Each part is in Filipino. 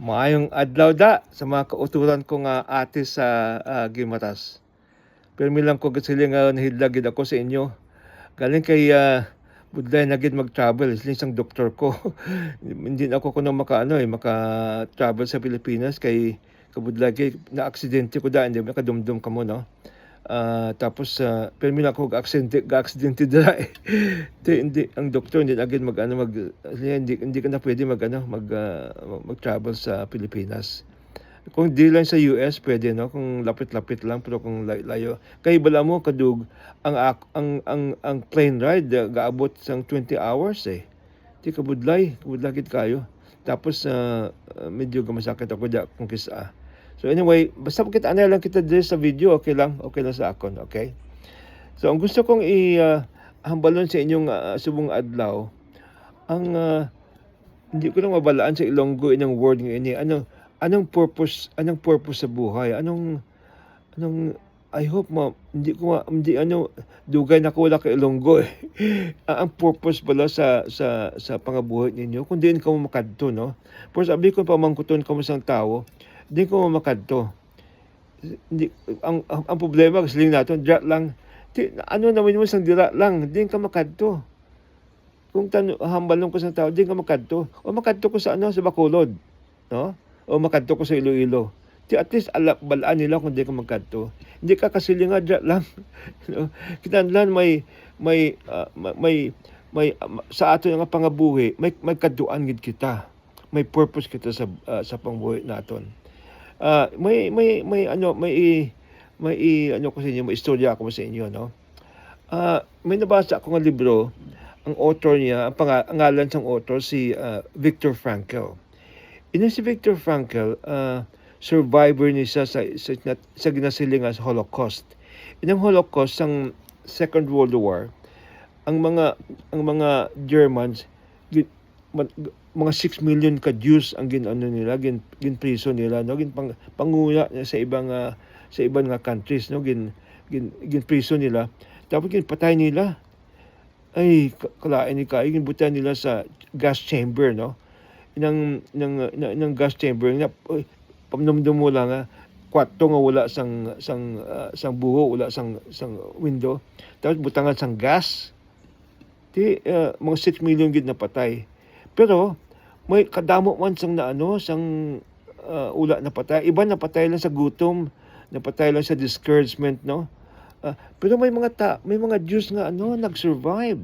Maayong adlaw da sa mga kauturan ko nga ate sa Gimaras. Pirmi lang ko gasili nga nahidlag gid ako sa inyo. Galing kay budlay na gid mag-travel isling sang doktor ko. Hindi na ako kuno maka-travel sa Pilipinas kay kabudlay kay na aksidente ko da hindi makadumdum kamo no. Tapos pirmi lang ako ga-aksidente dira eh. Hindi ang doktor hindi agad hindi ka na pwede mag-travel sa Pilipinas. Kung di lang sa US pwede no, kung lapit-lapit lang pero kung layo. Kay bala mo kadug ang plane ride gaabot sang 20 hours eh. Di kabudlay gid kayo. Tapos medyo gamasakit ako da kung kisa. So anyway, basta kita lang kita dito sa video, okay lang sa akon, okay? So ang gusto kong hambalon sa inyong subong adlaw, ang hindi ko lang mabalaan sa Ilonggo inang word nga ini. Anong purpose sa buhay? I hope hindi dugay na ko wala kay Ilonggo eh. Ang purpose pala sa pangabuhay ninyo kung diin ka mo makadto no. Pero sabi ko pamangkuton ka mo sang tao, di ko makadto. Hindi ang problema kasi natin dira lang ano naman mo sang dira lang di ka makadto. Kung hambalon ko sa tao di ka makadto. O makadto ko sa sa Bacolod, no? O makadto ko sa Iloilo. At least balaan nila kung di ka magkadto. Hindi ka kasilinga dyan lang. No? Kinahanglan may sa ato nga pangabuhi, may kaduan gid kita. May purpose kita sa pangbuhi naton. May ko sa inyo, may istorya ako sa inyo, no? May nabasa ako ng libro, ang author niya, ang pangalan ng author si Viktor Frankl. Si Viktor Frankl, survivor niya sa ginasiling as Holocaust. Inang Holocaust sang Second World War, ang mga Germans mga 6 million ka Jews ang ginpriso nila no panguna sa ibang nga countries no ginpriso nila tapos ginpatay nila ay kalain ni kay ginbutan nila sa gas chamber no ng gas chamber na pamnumdum mo lang kwarto nga wala sang buho wala sang window tapos butangan sang gas mga 6 million gid napatay. Pero may kadamo man sang ula na patay. Iba napatay lang sa gutom, napatay lang sa discouragement, no? Pero may mga Jews nga nag-survive.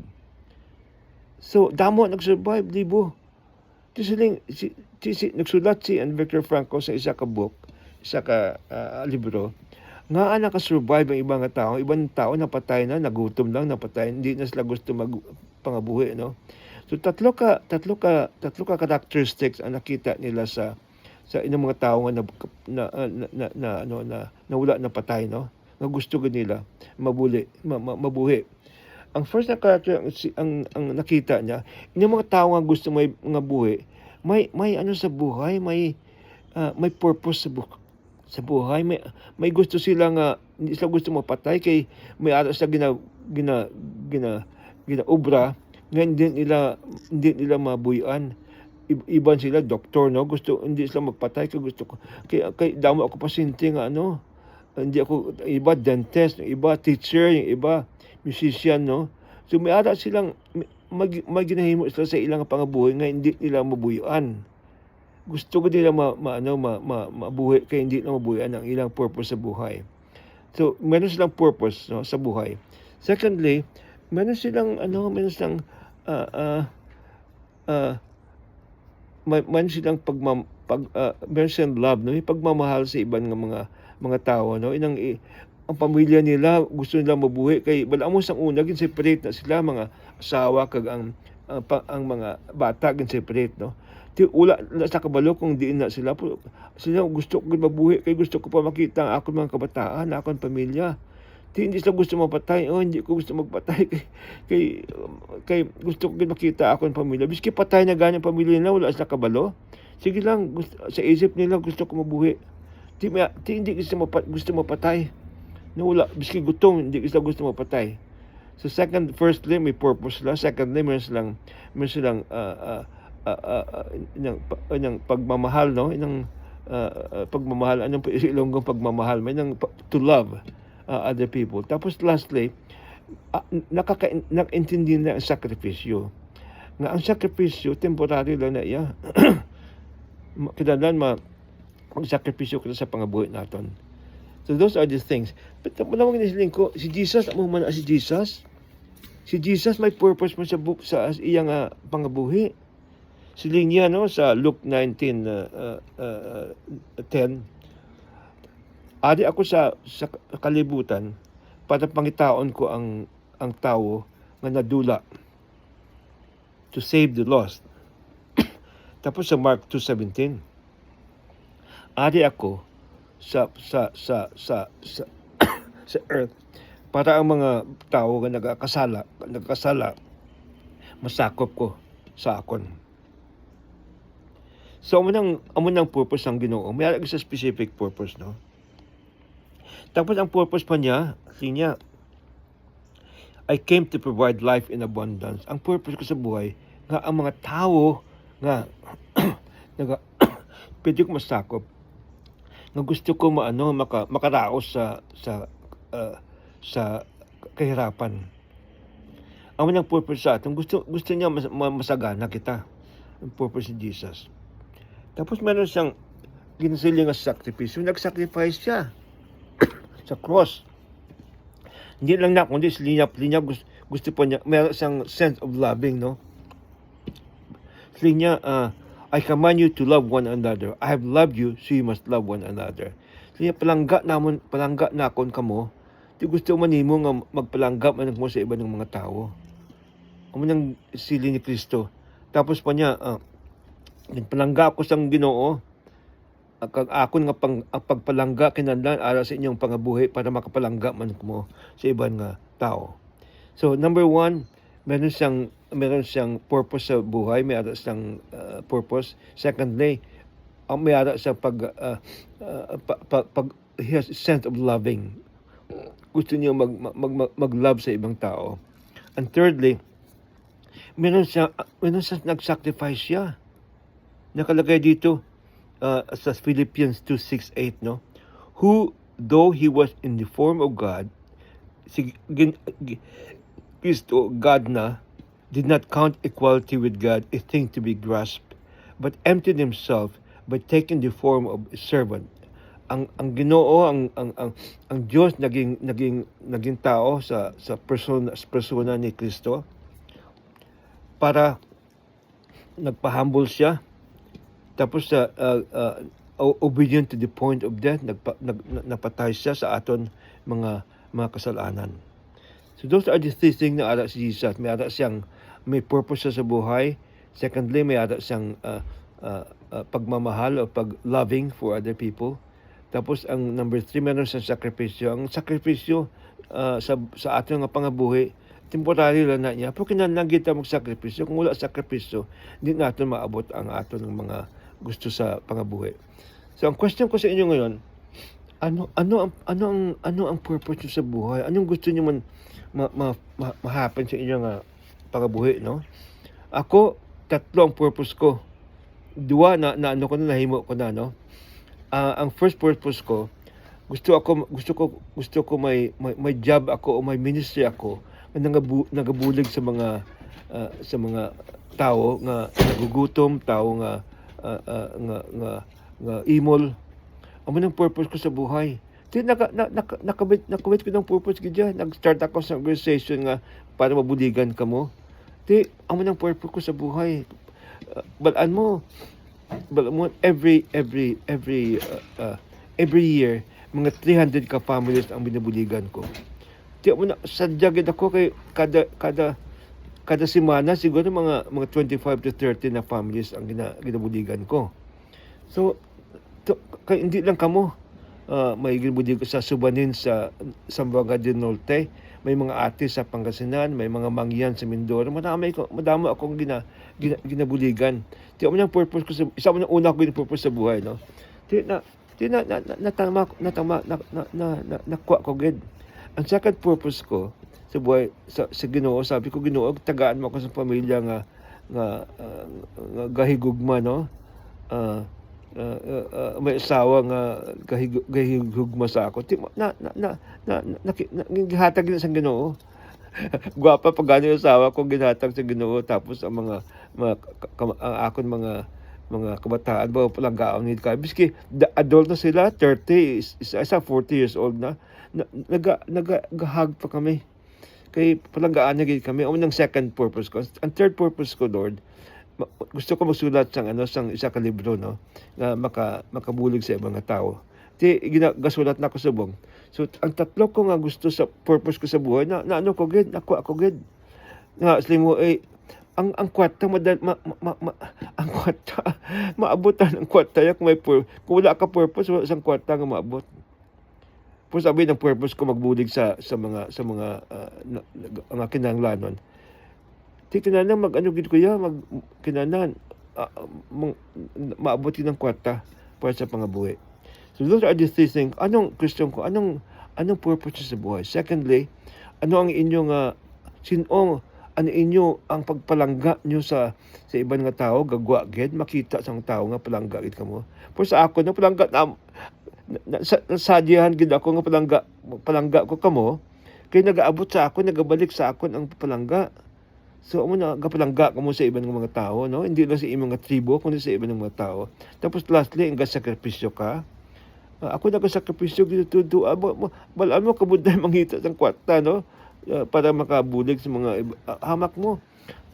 So damo nag-survive libo. Nagsulat si Viktor Frankl sa isa ka book, isa ka libro. Nga naka-survive ang ibang tao napatay na, nagutom lang, napatay, hindi na sila gusto magpangabuhi, no? So tatlo ka characteristics ang nakita nila sa ilang mga tao nga na wala na patay no nga gusto gid nila mabuhi. Ang first na character ang nakita niya ilang mga tao nga gusto nga buhi may sa buhay may purpose sa buhay may gusto sila nga hindi sila gusto mapatay kay may ara sa ginaobra nga hindi nila mabuyan. Iban sila doktor no gusto hindi sila magpatay kay gusto ko kay damo ako pasyente nga hindi ako iba dentist, iba teacher, yung iba musician no. So may ara silang ginahimo sila sa ilang pangabuhi nga hindi nila mabuyan. Gusto ko nila mabuhi kay hindi na mabuyan ang ilang purpose sa buhay. So meron silang purpose no sa buhay. Secondly, meron silang meron silang meron silang meron silang love no, yung pagmamahal sa ibang mga tao no. Ang pamilya nila gusto nila mabuhi kay bala mo sang una gin separate na sila mga asawa kag ang mga bata gin separate no. Ti ula na sa kabalo kung diin na sila gusto ko mabuhi kay gusto ko pa makita ang akong mga kabataan, akong pamilya. Hindi sila gusto mapatay. Hindi ko gusto magpatay kay gusto ko makita ako ng pamilya. Biski patay na ganyan pamilya nila, wala sila kabalo. Sige lang, sa isip nila gusto ko mabuhi. Hindi gusto mapatay. Wala, biski gutom, hindi sila gusto mapatay. So firstly, may purpose sila. Secondly, meron silang inang pagmamahal, no, pagmamahal, anong Ilonggong pagmamahal, may to love other people. Tapos lastly, nakaintindi na ang sakripisyo. Nga ang sakripisyo, temporary lang na iya. Kinahanglan magsakripisyo kita sa pangabuhi naton. So those are the things. But naman ginisiling ko, si Jesus, amo man si Jesus. Si Jesus may purpose man sa iyang pangabuhi. Siling niya, no, sa Luke 19:10, ari ako sa kalibutan para pangitaon ko ang tao nga nadula to save the lost. Tapos sa Mark 2:17, ari ako sa earth para ang mga tao nga nagkasala masakop ko sa akon. So amo nang purpose ng Ginoo. May sa specific purpose, no. Tapos ang purpose pa niya, I came to provide life in abundance. Ang purpose ko sa buhay nga ang mga tao nga pwede ko masakop, nga gusto ko makaraos sa kahirapan. Ang nang purpose sa atin, gusto niya masagana kita. Ang purpose ni Jesus. Tapos meron siyang ginasiling nga sakripisyo. Nag-sacrifice siya sa cross. Hindi lang kundi linya gusto po niya, meron siyang sense of loving, no? Linya, I command you to love one another. I have loved you, so you must love one another. Linya, palangga na akon kamo. Di gusto man nimo nga magpalangga man mo sa iba ng mga tao. Amo nang sili ni Kristo. Tapos pa niya, nagpalangga ako sang Ginoo. Akon nga pagpalangga kinahanglan ara sa inyong pangabuhi para makapalangga man mo sa ibang nga tao. So number 1, meron siyang purpose sa buhay, may ara siyang purpose. Secondly, may ara sa he has a sense of loving. Gusto niya mag-love sa ibang tao. And thirdly, meron siya nag-sacrifice siya. Nakalagay dito sa Philippians 2:6-8, no? Who, though he was in the form of God, si Kristo, God na, did not count equality with God a thing to be grasped, but emptied himself by taking the form of a servant. Ang Ginoo, ang Diyos naging tao sa persona ni Kristo para nagpa-humble siya. Tapos obedient to the point of death, napatay siya sa aton mga kasalanan. So those are the three things na ara si Jesus. May purpose sa buhay. Secondly, may ara siyang pagmamahal o pag-loving for other people. Tapos ang number 3, meron siyang sakripisyo. Ang sakripisyo sa ating nga pangabuhi, temporary lang na niya. Pero kinahanglan kita magsakripisyo. Kung wala sakripisyo, hindi natin maabot ang aton ng mga gusto sa pangabuhi. So ang question ko sa inyo ngayon, ano ang purpose niyo sa buhay? Anong gusto niyo ma-happen sa inyong pangabuhi, no? Ako, 3 ang purpose ko. 2 nahimo ko na, no? Ang first purpose ko, gusto ko may job ako o may ministry ako na nagabulig sa mga tao nga nagugutom, tao nga imol. Amo nang purpose ko sa buhay. Di nakabit ko ng purpose gid. Nag-start ako sa organization nga para mabuligan kamo. Di amo nang purpose ko sa buhay. Balaan mo every year mga 300 ka families ang binabuligan ko. Di amo na sadya gid ako kay kada semana siguro mga 25 to 30 na families ang ginabuligan ko. So hindi lang kamo, may ginabulig ko sa Subanin sa Zamboanga del Norte, may mga ate sa Pangasinan, may mga mangyan sa Mindoro. Madami akong ginabuligan. Di mo nang purpose ko isa mo nang una ko purpose sa buhay, no? Nakuha ko gid. Ang second purpose ko sa buhay sa Ginoo, sabi ko, Ginoo, tagaan mo ako sa pamilya nga nga gahigugma, no? May asawa nga gahigugma sa ako. Gihatag na sa Ginoo. Gwapa pag gani yung asawa ko ginhatag sa Ginoo, tapos ang ang akon mga kabataan ba palanggaon ni ka biski adult na sila 30 isa 40 years old na nagahag pa kami kay palanggaan na gid kami. Ang second purpose ko, ang third purpose ko, Lord, gusto ko magsulat sang isa ka libro, no, nga makabulig sa ibang nga tao. Gasulat na ako subong. So ang tatlo ko nga gusto sa purpose ko sa buhay na ano ko gid, ako gid nga slimo ang kwarta ang kwarta maabutan ang kwarta yak may kung wala ka purpose, wala sang kwarta nga maabot. Po sabi ng purpose ko magbulig sa mga ang kinahanglanon. Di kinahanglan mag-ano gid kuya, kinahanglan maabot yun ng kwarta para sa pangabuhi. So those are the three things. Anong question ko? Anong purpose sa buhay? Secondly, ano ang inyong ano inyo ang pagpalangga nyo sa ibang nga tao, gagwa gid makita sang tao nga palangga gid kamo. Pero sa ako na palangga sadyahan gid ako nga palangga ko kamo kay nagaabot sa ako, nagabalik sa akon ang palangga. So amo na gapalangga kamo sa ibang mga tao, no? Hindi lang sa imong mga tribo kundi sa ibang mga tao. Tapos lastly, ang sakripisyo ka. Ako nagasakripisyo gid tudo balaan mo kabuday mangita sang kwarta, no? Para makabulig sa mga hamak mo.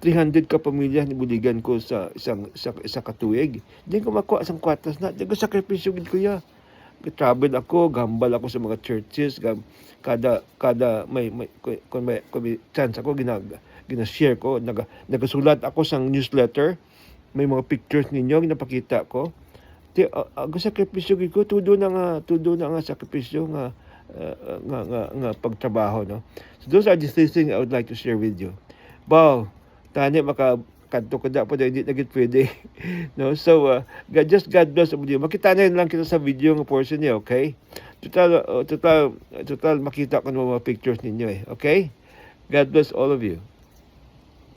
300 ka pamilya ni buligan ko sa isa katuig. Di ko makuha sang kwartas na. Di ko sakripisyo gid kuya. Travel ako, gambal ako sa mga churches, kada kung may chance ako gina-share ko, nagasulat ako sang newsletter, may mga pictures ninyo ginapakita ko. Ang sakripisyo gid ko tudo na nga sakripisyo nga pagtrabaho, no. So those are the three things I would like to share with you. Wow, tani kanto ko da po hindi na gid pwede. No, so God bless you. Makita na lang kita sa video ng portion niya, okay? Total makita ko ng mga pictures ninyo, okay? God bless all of you.